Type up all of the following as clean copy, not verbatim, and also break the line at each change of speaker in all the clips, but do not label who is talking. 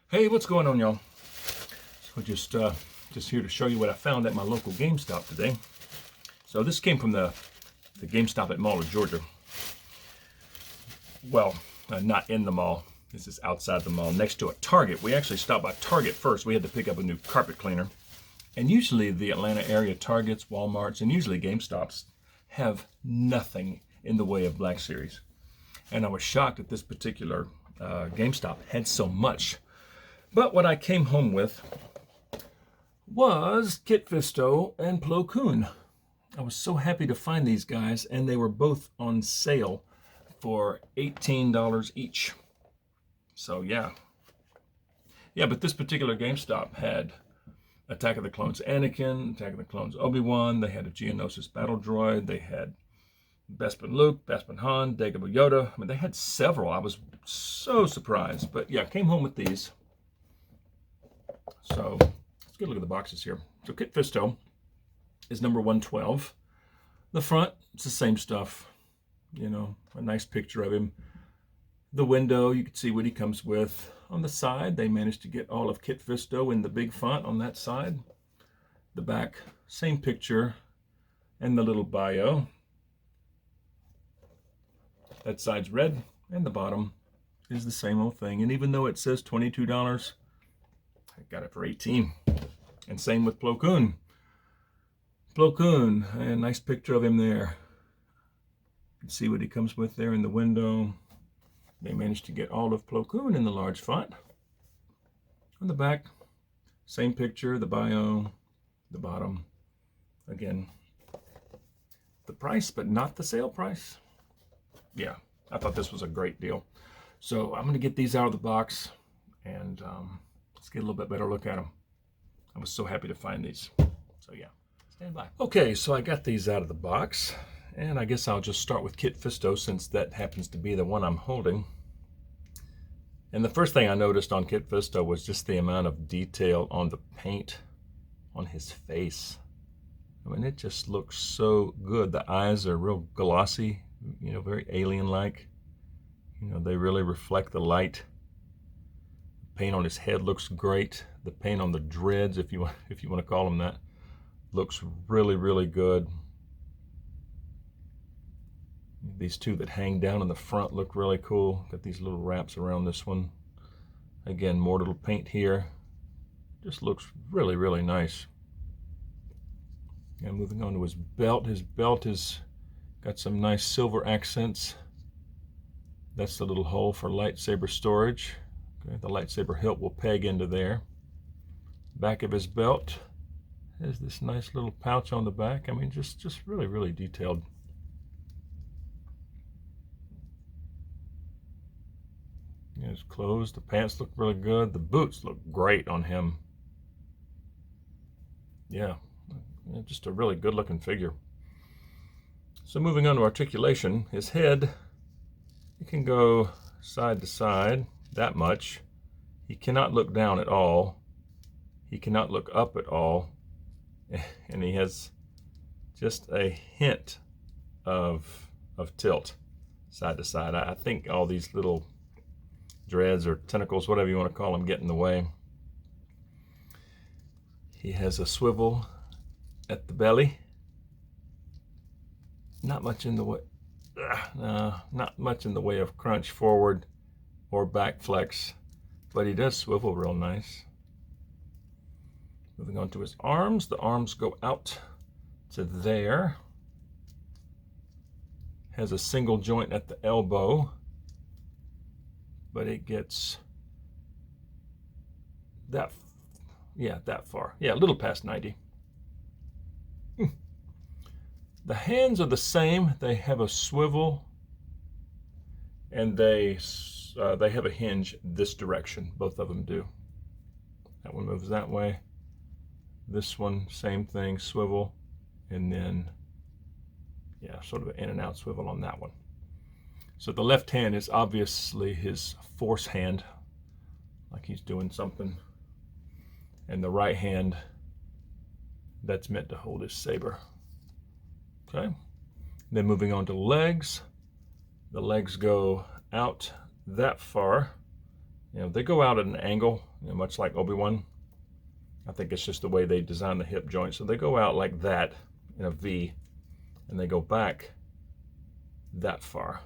Hey, what's going on, y'all? So just here to show you what I found at my local GameStop today. So this came from the GameStop at Mall of Georgia. Well, not in the mall. This is outside the mall, next to a Target. We actually stopped by Target first. We had to pick up a new carpet cleaner. And usually the Atlanta area Targets, Walmarts, and usually GameStops have nothing in the way of Black Series. And I was shocked that this particular GameStop had so much. But what I came home with was Fisto and Plo Koon. I was so happy to find these guys, and they were both on sale for $18 each. So yeah, but this particular GameStop had Attack of the Clones Anakin, Attack of the Clones Obi-Wan, they had a Geonosis battle droid, they had Bespin Luke, Bespin Han, Dagobah Yoda. I mean, they had several. I was so surprised. But yeah, came home with these. So let's get a look at the boxes here. So Kit Fisto is number 112. The front, it's the same stuff. You know, a nice picture of him. The window, you can see what he comes with. On the side, they managed to get all of Kit Fisto in the big font on that side. The back, same picture, and the little bio. That side's red, and the bottom is the same old thing. And even though it says $22, I got it for $18. And same with Plo Koon. Plo Koon, a nice picture of him there. You can see what he comes with there in the window. They managed to get all of Plo Koon in the large font. On the back, same picture, the bio, the bottom. Again, the price, but not the sale price. Yeah, I thought this was a great deal. So I'm going to get these out of the box and let's get a little bit better look at them. I was so happy to find these. So yeah, stand by. Okay, so I got these out of the box, and I guess I'll just start with Kit Fisto since that happens to be the one I'm holding. And the first thing I noticed on Kit Fisto was just the amount of detail on the paint on his face. I mean, it just looks so good. The eyes are real glossy, you know, very alien-like. You know, they really reflect the light. The paint on his head looks great. The paint on the dreads, if you want to call them that, looks really, really good. These two that hang down in the front look really cool. Got these little wraps around this one. Again, more little paint here. Just looks really, really nice. And moving on to his belt. His belt is got some nice silver accents. That's the little hole for lightsaber storage. Okay, the lightsaber hilt will peg into there. Back of his belt has this nice little pouch on the back. I mean, just really, really detailed. His clothes, the pants look really good. The boots look great on him. Yeah, just a really good looking figure. So moving on to articulation, his head, it can go side to side that much. He cannot look down at all. He cannot look up at all. And he has just a hint of tilt side to side. I think all these little dreads or tentacles, whatever you want to call them, get in the way. He has a swivel at the belly. Not much in the way, not much in the way of crunch forward or back flex, but he does swivel real nice. Moving on to his arms, the arms go out to there. Has a single joint at the elbow, but it gets that far. Yeah, a little past 90. The hands are the same. They have a swivel, and they have a hinge this direction. Both of them do. That one moves that way. This one, same thing, swivel, and then, yeah, sort of an in and out swivel on that one. So the left hand is obviously his force hand, like he's doing something. And the right hand, that's meant to hold his saber. Okay. Then moving on to legs. The legs go out that far You know, they go out at an angle, you know, much like Obi-Wan. I think it's just the way they design the hip joint. So they go out like that in a V, and they go back that far.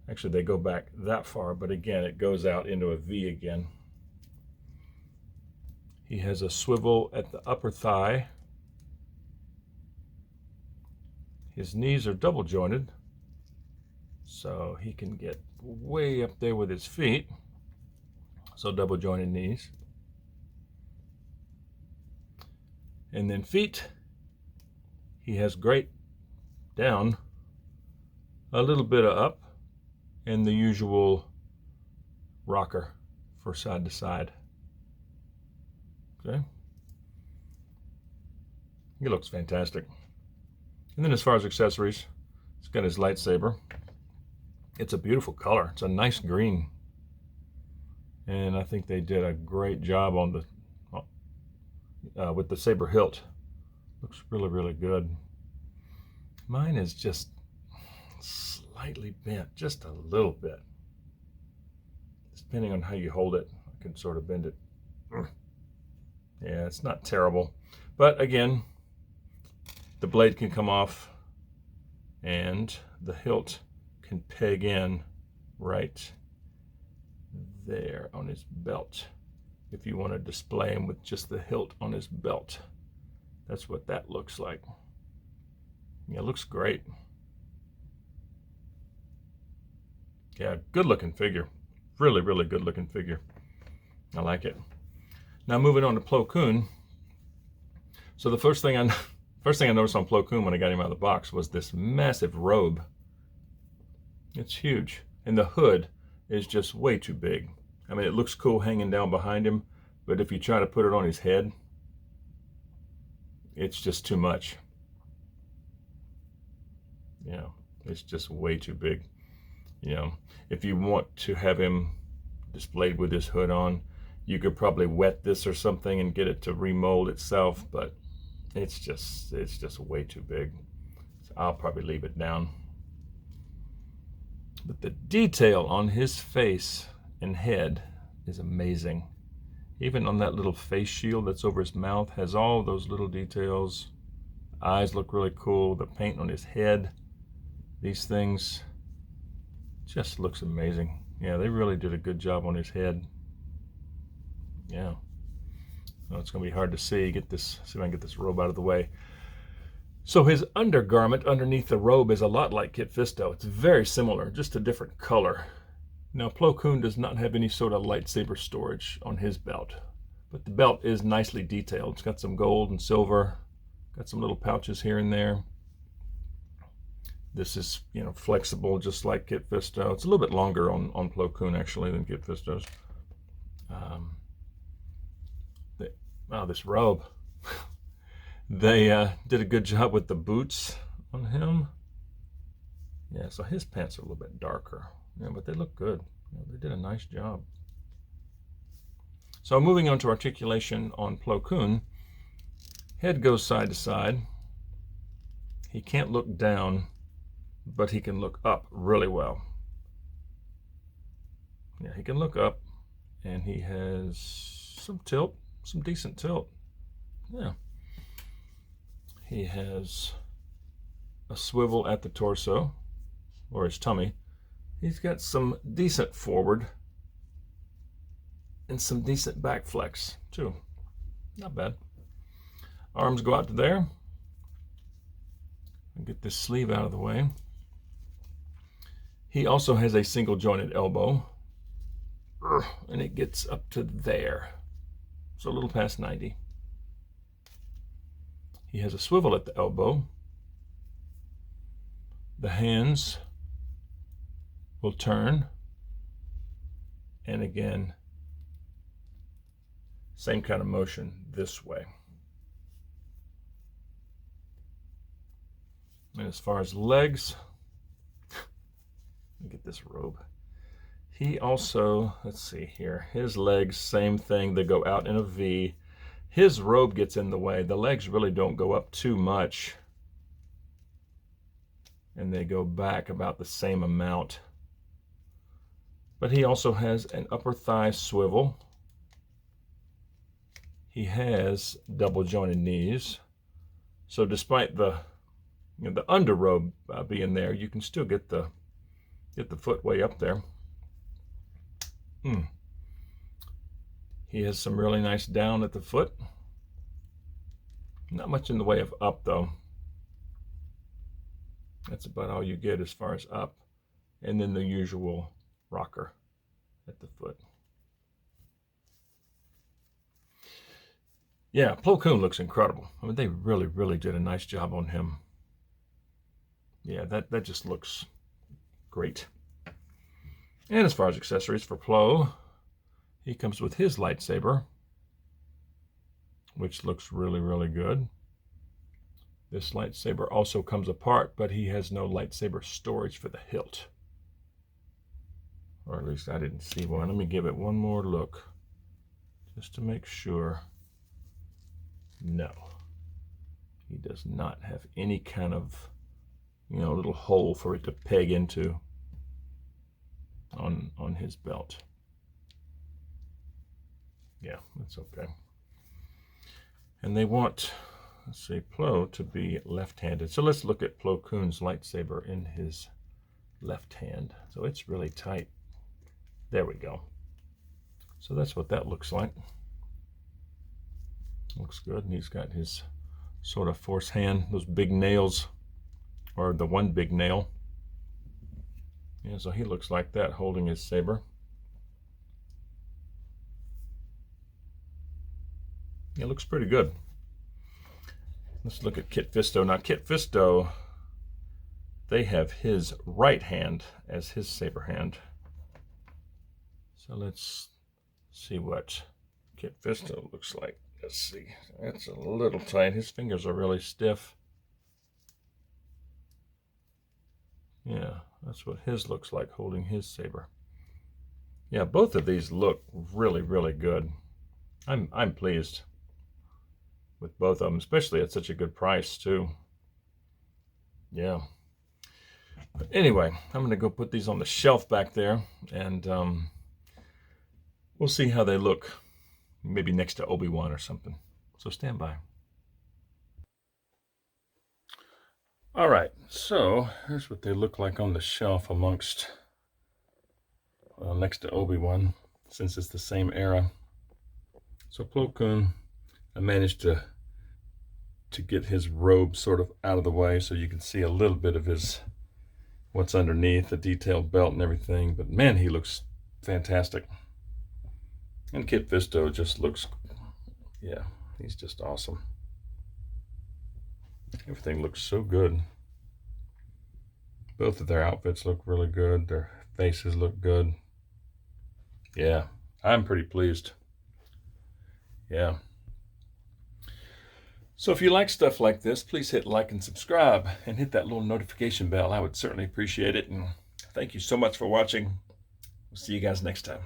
Actually, they go back that far, but again, it goes out into a V again. He has a swivel at the upper thigh. His knees are double jointed, so he can get way up there with his feet. So double jointed knees. And then feet, he has great down, a little bit of up, and the usual rocker for side to side. Okay. He looks fantastic. And then as far as accessories, he's got his lightsaber. It's a beautiful color. It's a nice green. And I think they did a great job on the with the saber hilt. Looks really, really good. Mine is just slightly bent, just a little bit. Depending on how you hold it, I can sort of bend it. Yeah, it's not terrible. But again, the blade can come off and the hilt can peg in right there on his belt. If you want to display him with just the hilt on his belt, that's what that looks like. Yeah, it looks great. Yeah, good looking figure. Really, really good looking figure. I like it. Now moving on to Plo Koon. So the first thing I noticed on Plo Koon when I got him out of the box was this massive robe. It's huge. And the hood is just way too big. I mean, it looks cool hanging down behind him, but if you try to put it on his head, it's just too much. You know, it's just way too big. You know, if you want to have him displayed with his hood on, you could probably wet this or something and get it to remold itself, but it's just way too big. So I'll probably leave it down. But the detail on his face and head is amazing. Even on that little face shield that's over his mouth, has all those little details. Eyes look really cool. The paint on his head, these things, just looks amazing. Yeah, they really did a good job on his head. Yeah. Well, it's gonna be hard to see. See if I can get this robe out of the way. So his undergarment underneath the robe is a lot like Kit Fisto. It's very similar, just a different color. Now, Plo Koon does not have any sort of lightsaber storage on his belt, but the belt is nicely detailed. It's got some gold and silver, got some little pouches here and there. This is, you know, flexible, just like Kit Fisto. It's a little bit longer on Plo Koon, actually, than Kit Fisto's. Wow, this robe. They did a good job with the boots on him. Yeah, so his pants are a little bit darker. Yeah, but they look good. You know, they did a nice job. So moving on to articulation on Plo Koon. Head goes side to side. He can't look down, but he can look up really well. Yeah, he can look up, and he has some tilt, some decent tilt. Yeah. He has a swivel at the torso, or his tummy. He's got some decent forward and some decent back flex, too. Not bad. Arms go out to there. I'll get this sleeve out of the way. He also has a single jointed elbow, and it gets up to there, so a little past 90. He has a swivel at the elbow. The hands will turn, and again, same kind of motion this way. And as far as legs, let me get this robe. He also, let's see here, his legs, same thing, they go out in a V. His robe gets in the way. The legs really don't go up too much, and they go back about the same amount. But he also has an upper thigh swivel. He has double jointed knees. So despite the the underrobe being there, you can still get the foot way up there. He has some really nice down at the foot. Not much in the way of up though. That's about all you get as far as up. And then the usual rocker at the foot. Yeah, Plo Koon looks incredible. I mean, they really, really did a nice job on him. Yeah, that just looks great. And as far as accessories for Plo, he comes with his lightsaber, which looks really, really good. This lightsaber also comes apart, but he has no lightsaber storage for the hilt. Or at least I didn't see one. Let me give it one more look, just to make sure. No, he does not have any kind of, little hole for it to peg into on his belt. Yeah, that's okay. And they want, let's see, Plo to be left-handed. So let's look at Plo Koon's lightsaber in his left hand. So it's really tight. There we go. So that's what that looks like. Looks good. And he's got his sort of force hand, those big nails, or the one big nail. Yeah, so he looks like that holding his saber. It looks pretty good. Let's look at Kit Fisto. Now, Kit Fisto, they have his right hand as his saber hand. So let's see what Kit Fisto looks like. Let's see. That's a little tight. His fingers are really stiff. Yeah, that's what his looks like holding his saber. Yeah, both of these look really, really good. I'm pleased with both of them, especially at such a good price too. Yeah. But anyway, I'm going to go put these on the shelf back there, and we'll see how they look, maybe next to Obi-Wan or something. So stand by. All right, so here's what they look like on the shelf amongst, next to Obi-Wan, since it's the same era. So Plo Koon, I managed to get his robe sort of out of the way so you can see a little bit of his, what's underneath, the detailed belt and everything. But man, he looks fantastic. And Kit Fisto just looks, yeah, he's just awesome. Everything looks so good. Both of their outfits look really good. Their faces look good. Yeah, I'm pretty pleased. Yeah. So if you like stuff like this, please hit like and subscribe and hit that little notification bell. I would certainly appreciate it. And thank you so much for watching. We'll see you guys next time.